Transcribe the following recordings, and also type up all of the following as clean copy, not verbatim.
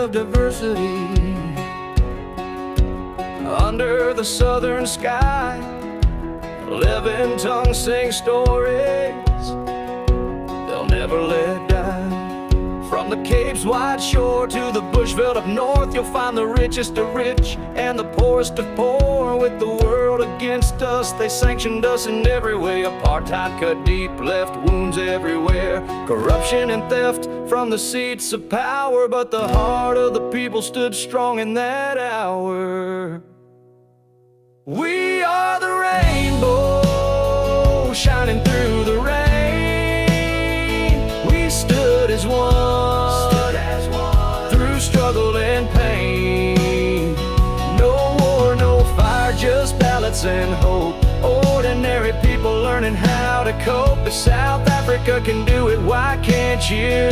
of diversity. Under the southern sky, 11 tongues sing stories they'll never let die. From the Cape's wide shore to the Bushveld up north, you'll find the richest of rich and the poorest of poor. With the world against us, they sanctioned us in every way. Apartheid cut deep, left wounds everywhere. Corruption and theft from the seats of power, but the heart of the people stood strong in that hour. We are the rainbow shining through the rain. We stood as one through struggle and pain. No war, no fire, just ballots and hope. Ordinary people learning how to cope. If South Africa can do it, why can't you?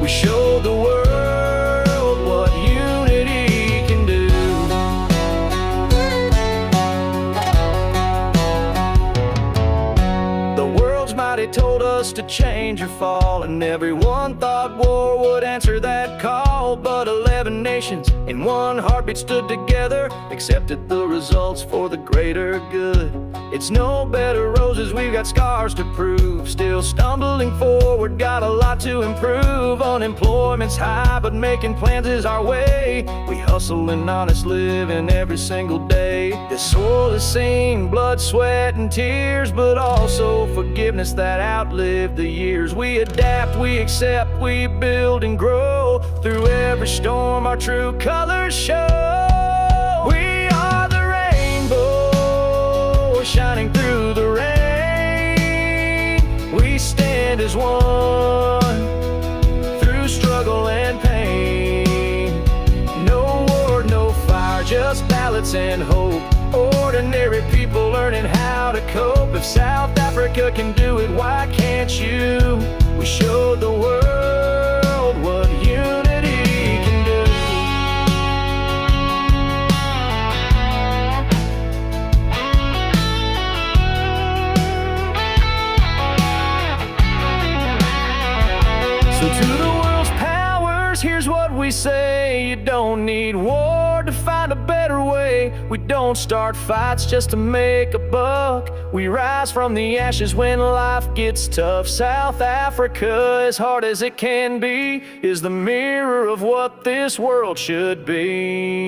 We showed the world what unity can do. Mighty told us to change or fall, and everyone thought war would answer that call. But 11 nations in one heartbeat stood together, accepted the results for the greater good. It's no bed of roses, we've got scars to prove. Still stumbling forward, got a lot to improve. Unemployment's high, but making plans is our way. We hustle and honest living every single day. This soil has seen blood, sweat, and tears, but also forgiveness that outlived the years. We adapt, we accept, we build and grow. Through every storm, our true colors show. We are the rainbow shining through the rain. We stand as one through struggle and pain. No war, no fire, just ballots and hope. Ordinary people learning how to cope. If South Africa can do it, why can't you? We showed the world what unity can do. So to the world's powers, here's what we say. You don't need war to find a better way. We don't start fights just to make a buck. We rise from the ashes when life gets tough. South Africa, as hard as it can be, is the mirror of what this world should be.